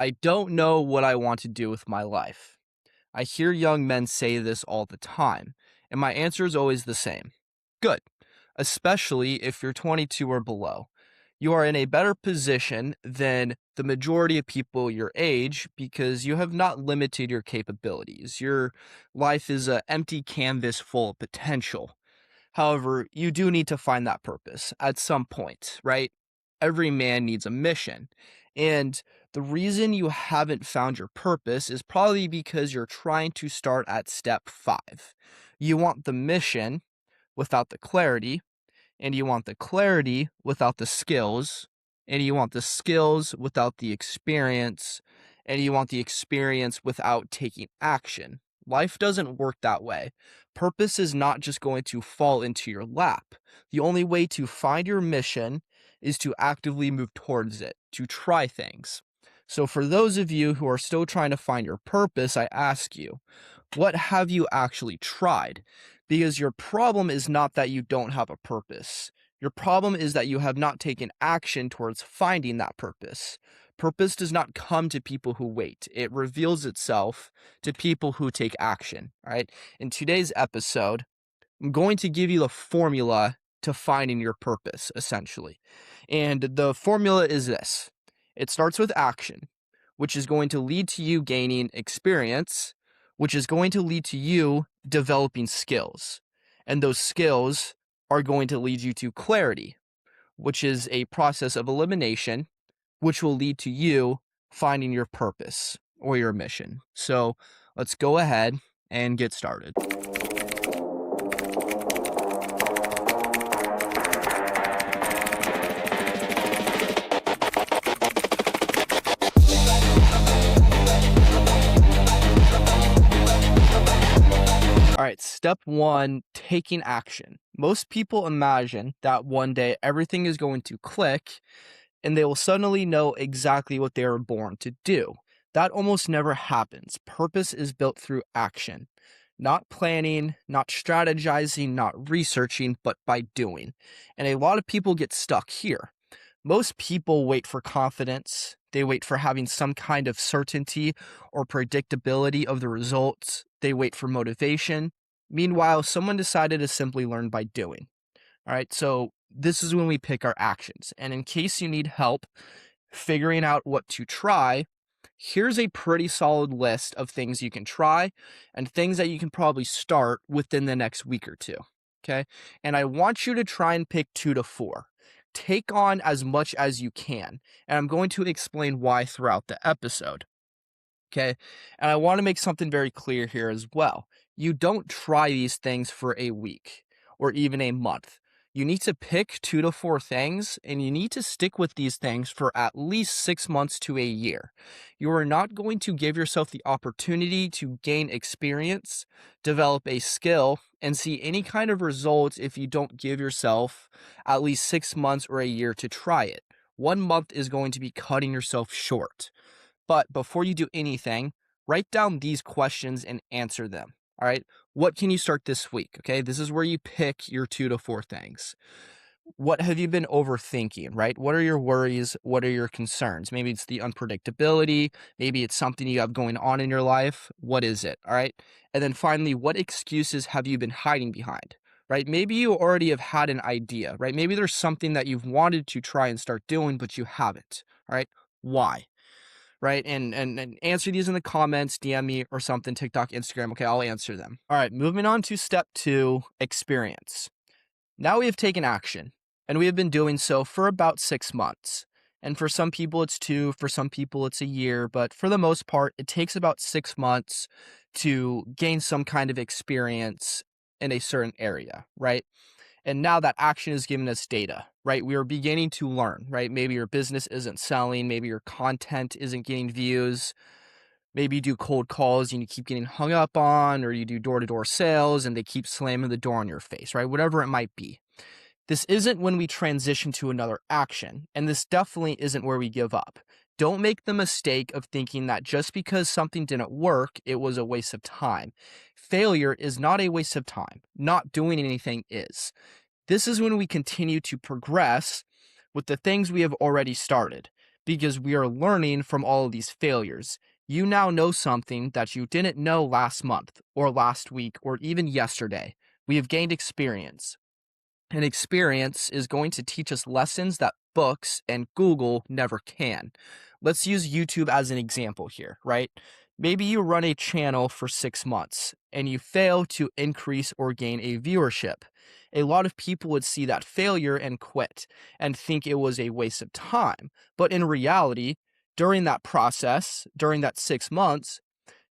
I don't know what I want to do with my life. I hear young men say this all the time, and my answer is always the same. Good, especially if you're 22 or below. You are in a better position than the majority of people your age because you have not limited your capabilities. Your life is an empty canvas full of potential. However, you do need to find that purpose at some point, right? Every man needs a mission. And the reason you haven't found your purpose is probably because you're trying to start at step 5. You want the mission without the clarity, and you want the clarity without the skills, and you want the skills without the experience, and you want the experience without taking action. Life doesn't work that way. Purpose is not just going to fall into your lap. The only way to find your mission is to actively move towards it, to try things. So, for those of you who are still trying to find your purpose, I ask you, what have you actually tried? Because your problem is not that you don't have a purpose. Your problem is that you have not taken action towards finding that purpose. Purpose does not come to people who wait. It reveals itself to people who take action, right? In today's episode, I'm going to give you the formula to finding your purpose, essentially. And the formula is this. It starts with action, which is going to lead to you gaining experience, which is going to lead to you developing skills. And those skills are going to lead you to clarity, which is a process of elimination, which will lead to you finding your purpose or your mission. So let's go ahead and get started. All right, step 1, taking action. Most people imagine that one day everything is going to click and they will suddenly know exactly what they were born to do. That almost never happens. Purpose is built through action, not planning, not strategizing, not researching, but by doing. And a lot of people get stuck here. Most people wait for confidence. They wait for having some kind of certainty or predictability of the results. They wait for motivation. Meanwhile, someone decided to simply learn by doing. All right, so this is when we pick our actions. And in case you need help figuring out what to try, here's a pretty solid list of things you can try and things that you can probably start within the next week or two. Okay, and I want you to try and pick 2 to 4. Take on as much as you can, and I'm going to explain why throughout the episode. Okay, and I want to make something very clear here as well. You don't try these things for a week or even a month. You need to pick 2 to 4 things, and you need to stick with these things for at least 6 months to a year. You are not going to give yourself the opportunity to gain experience, develop a skill, and see any kind of results if you don't give yourself at least 6 months or a year to try it. 1 month is going to be cutting yourself short. But before you do anything, write down these questions and answer them. All right. What can you start this week? Okay. This is where you pick your 2 to 4 things. What have you been overthinking, right? What are your worries? What are your concerns? Maybe it's the unpredictability. Maybe it's something you have going on in your life. What is it? All right. And then finally, what excuses have you been hiding behind? Right? Maybe you already have had an idea, right? Maybe there's something that you've wanted to try and start doing, but you haven't. All right. Why? Right? And answer these in the comments, DM me or something, TikTok, Instagram. Okay, I'll answer them. All right, moving on to step 2, experience. Now we have taken action, and we have been doing so for about 6 months. And for some people it's 2, for some people it's a year, but for the most part, it takes about 6 months to gain some kind of experience in a certain area, right? And now that action is giving us data, right? We are beginning to learn, right? Maybe your business isn't selling. Maybe your content isn't getting views. Maybe you do cold calls and you keep getting hung up on, or you do door-to-door sales and they keep slamming the door on your face, right? Whatever it might be. This isn't when we transition to another action, and this definitely isn't where we give up. Don't make the mistake of thinking that just because something didn't work, it was a waste of time. Failure is not a waste of time. Not doing anything is. This is when we continue to progress with the things we have already started. because we are learning from all of these failures. You now know something that you didn't know last month or last week or even yesterday. We have gained experience. And experience is going to teach us lessons that books and Google never can. Let's use YouTube as an example here, right? Maybe you run a channel for 6 months and you fail to increase or gain a viewership. A lot of people would see that failure and quit and think it was a waste of time. But in reality, during that process, during that 6 months,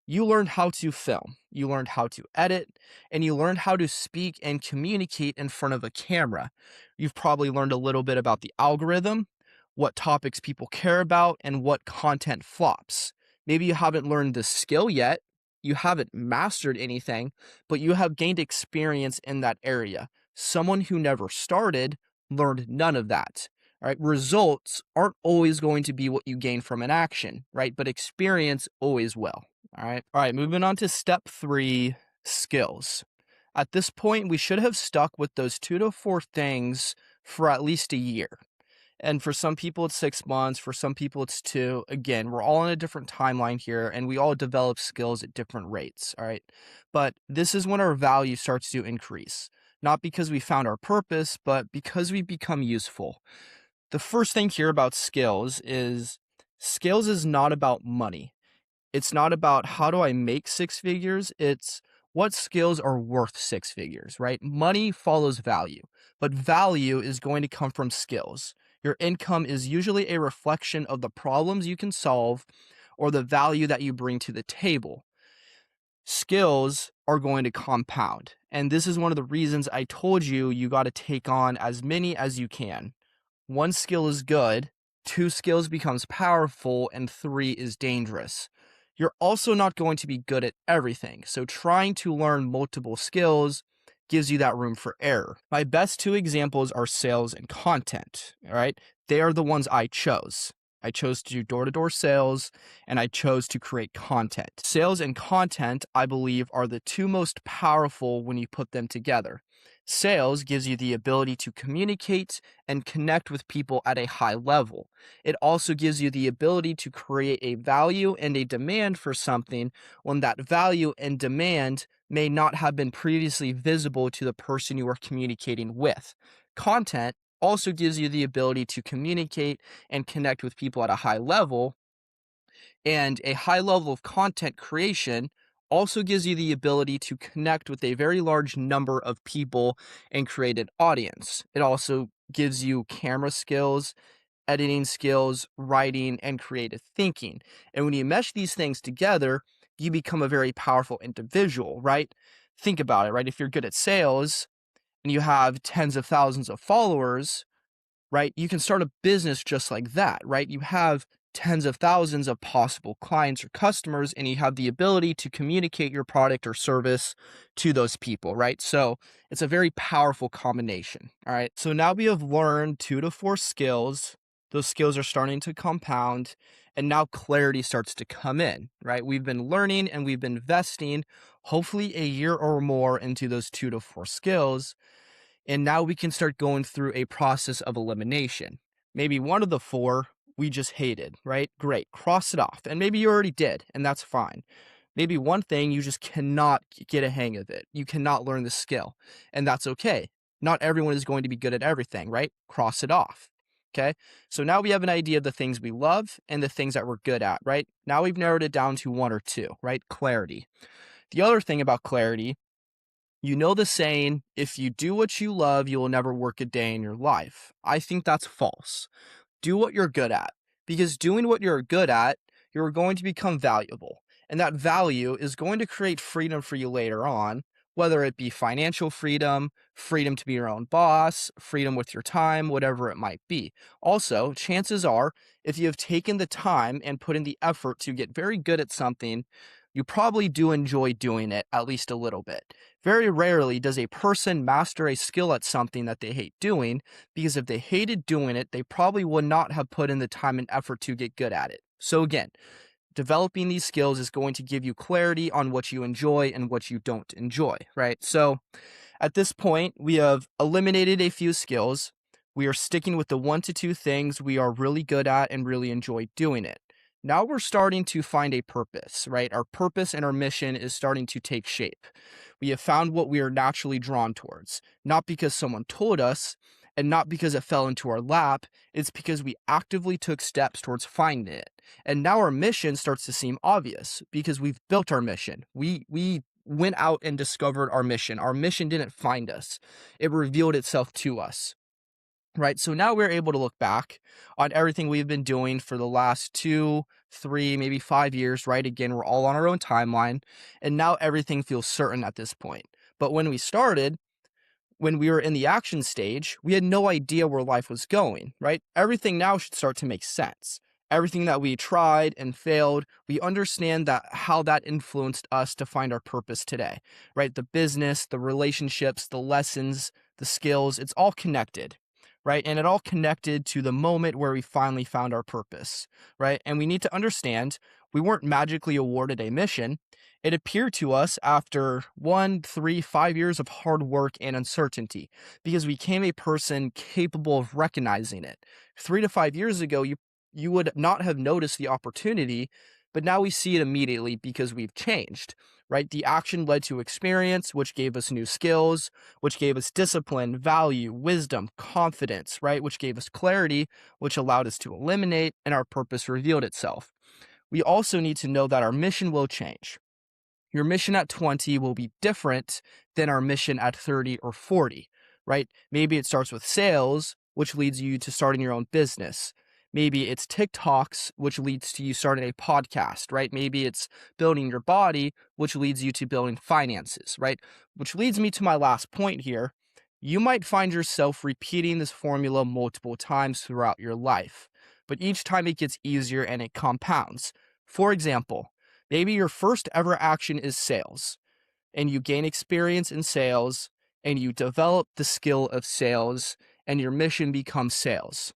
you learned how to film, you learned how to edit, and you learned how to speak and communicate in front of a camera. You've probably learned a little bit about the algorithm, what topics people care about, and what content flops. Maybe you haven't learned the skill yet, you haven't mastered anything, but you have gained experience in that area. Someone who never started learned none of that. All right, results aren't always going to be what you gain from an action, right? But experience always will. All right. All right. Moving on to step 3, skills. At this point, we should have stuck with those 2 to 4 things for at least a year. And for some people, it's 6 months. For some people, it's 2. Again, we're all on a different timeline here, and we all develop skills at different rates. All right. But this is when our value starts to increase, not because we found our purpose, but because we become useful. The first thing here about skills is not about money. It's not about how do I make 6 figures, it's what skills are worth 6 figures, right? Money follows value, but value is going to come from skills. Your income is usually a reflection of the problems you can solve or the value that you bring to the table. Skills are going to compound. And this is one of the reasons I told you you got to take on as many as you can. 1 skill is good, 2 skills becomes powerful, and 3 is dangerous. You're also not going to be good at everything, so trying to learn multiple skills gives you that room for error. My best 2 examples are sales and content, all right? They are the ones I chose. I chose to do door-to-door sales, and I chose to create content. Sales and content, I believe, are the 2 most powerful when you put them together. Sales gives you the ability to communicate and connect with people at a high level. It also gives you the ability to create a value and a demand for something when that value and demand may not have been previously visible to the person you are communicating with. Content also gives you the ability to communicate and connect with people at a high level, and a high level of content creation also gives you the ability to connect with a very large number of people and create an audience. It also gives you camera skills, editing skills, writing, and creative thinking. And when you mesh these things together, you become a very powerful individual, right? Think about it, right? If you're good at sales and you have tens of thousands of followers, right? You can start a business just like that, right? You have tens of thousands of possible clients or customers, and you have the ability to communicate your product or service to those people, right? So it's a very powerful combination. All right. So now we have learned 2 to 4 skills. Those skills are starting to compound, and now clarity starts to come in, right? We've been learning and we've been investing hopefully a year or more into those 2 to 4 skills. And now we can start going through a process of elimination. Maybe one of the 4 we just hated, right? Great, cross it off. And maybe you already did, and that's fine. Maybe one thing you just cannot get a hang of it. You cannot learn the skill, and that's okay. Not everyone is going to be good at everything, right? Cross it off. Okay. So now we have an idea of the things we love and the things that we're good at, right? Now we've narrowed it down to 1 or 2, right? Clarity. The other thing about clarity, you know the saying, if you do what you love, you will never work a day in your life. I think that's false. Do what you're good at, because doing what you're good at, you're going to become valuable. And that value is going to create freedom for you later on, whether it be financial freedom, freedom to be your own boss, freedom with your time, whatever it might be. Also, chances are, if you have taken the time and put in the effort to get very good at something, you probably do enjoy doing it at least a little bit. Very rarely does a person master a skill at something that they hate doing, because if they hated doing it, they probably would not have put in the time and effort to get good at it. So again, developing these skills is going to give you clarity on what you enjoy and what you don't enjoy, right? So at this point, we have eliminated a few skills. We are sticking with the 1 to 2 things we are really good at and really enjoy doing it. Now we're starting to find a purpose, right? Our purpose and our mission is starting to take shape. We have found what we are naturally drawn towards, not because someone told us and not because it fell into our lap. It's because we actively took steps towards finding it. And now our mission starts to seem obvious because we've built our mission. We went out and discovered our mission. Our mission didn't find us. It revealed itself to us. Right. So now we're able to look back on everything we've been doing for the last 2, 3, maybe 5 years, right? Again, we're all on our own timeline. And now everything feels certain at this point. But when we started, when we were in the action stage, we had no idea where life was going, right? Everything now should start to make sense. Everything that we tried and failed, we understand that how that influenced us to find our purpose today, right? The business, the relationships, the lessons, the skills, it's all connected, right? And it all connected to the moment where we finally found our purpose, right? And we need to understand we weren't magically awarded a mission. It appeared to us after 1, 3, 5 years of hard work and uncertainty because we became a person capable of recognizing it. 3 to 5 years ago, you would not have noticed the opportunity, but now we see it immediately because we've changed, right? The action led to experience, which gave us new skills, which gave us discipline, value, wisdom, confidence, right? Which gave us clarity, which allowed us to eliminate, and our purpose revealed itself. We also need to know that our mission will change. Your mission at 20 will be different than our mission at 30 or 40, right? Maybe it starts with sales, which leads you to starting your own business. Maybe it's TikToks, which leads to you starting a podcast, right? Maybe it's building your body, which leads you to building finances, right? Which leads me to my last point here. You might find yourself repeating this formula multiple times throughout your life, but each time it gets easier and it compounds. For example, maybe your first ever action is sales, and you gain experience in sales, and you develop the skill of sales, and your mission becomes sales,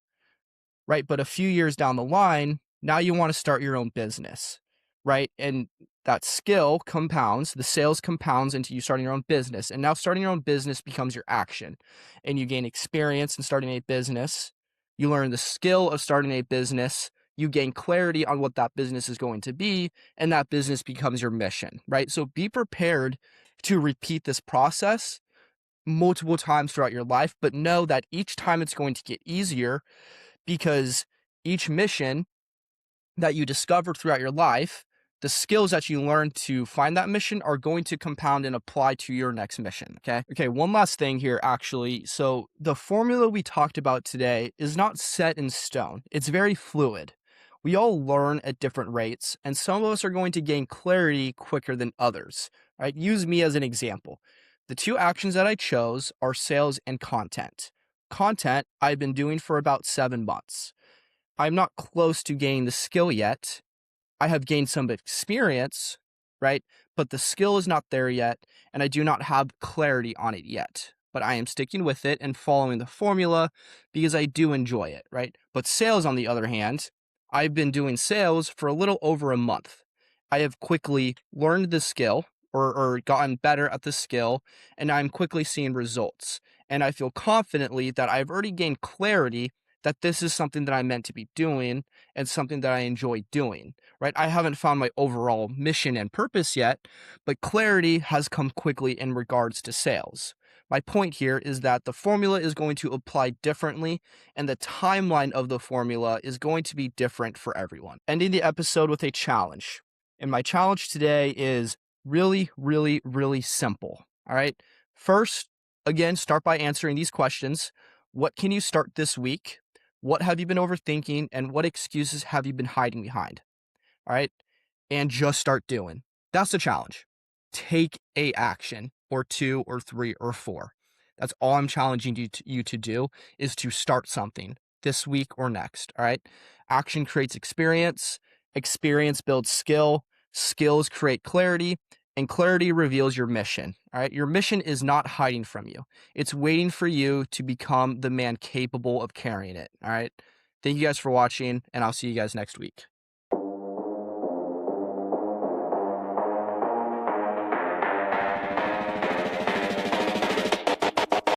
right? But a few years down the line, now you want to start your own business, right? And that skill compounds, the sales compounds into you starting your own business. And now starting your own business becomes your action, and you gain experience in starting a business. You learn the skill of starting a business. You gain clarity on what that business is going to be, and that business becomes your mission, right? So be prepared to repeat this process multiple times throughout your life, but know that each time it's going to get easier because each mission that you discover throughout your life, the skills that you learn to find that mission are going to compound and apply to your next mission. Okay. One last thing here, actually. So the formula we talked about today is not set in stone. It's very fluid. We all learn at different rates, and some of us are going to gain clarity quicker than others, right? Use me as an example. The 2 actions that I chose are sales and content. Content I've been doing for about 7 months. I'm not close to gaining the skill yet. I have gained some experience, right? But the skill is not there yet, and I do not have clarity on it yet. But I am sticking with it and following the formula because I do enjoy it, right? But sales, on the other hand, I've been doing sales for a little over a month. I have quickly learned the skill or gotten better at the skill, and I'm quickly seeing results. And I feel confidently that I've already gained clarity that this is something that I'm meant to be doing and something that I enjoy doing, right? I haven't found my overall mission and purpose yet, but clarity has come quickly in regards to sales. My point here is that the formula is going to apply differently, and the timeline of the formula is going to be different for everyone. Ending the episode with a challenge. And my challenge today is really, really, really simple. All right. First, again, start by answering these questions. What can you start this week? What have you been overthinking, and what excuses have you been hiding behind? All right. And just start doing. That's the challenge. Take a action or 2 or 3 or 4. That's all I'm challenging you to do is to start something this week or next. All right. Action creates experience. Experience builds skill. Skills create clarity. And clarity reveals your mission. All right. Your mission is not hiding from you. It's waiting for you to become the man capable of carrying it. All right. Thank you guys for watching, and I'll see you guys next week.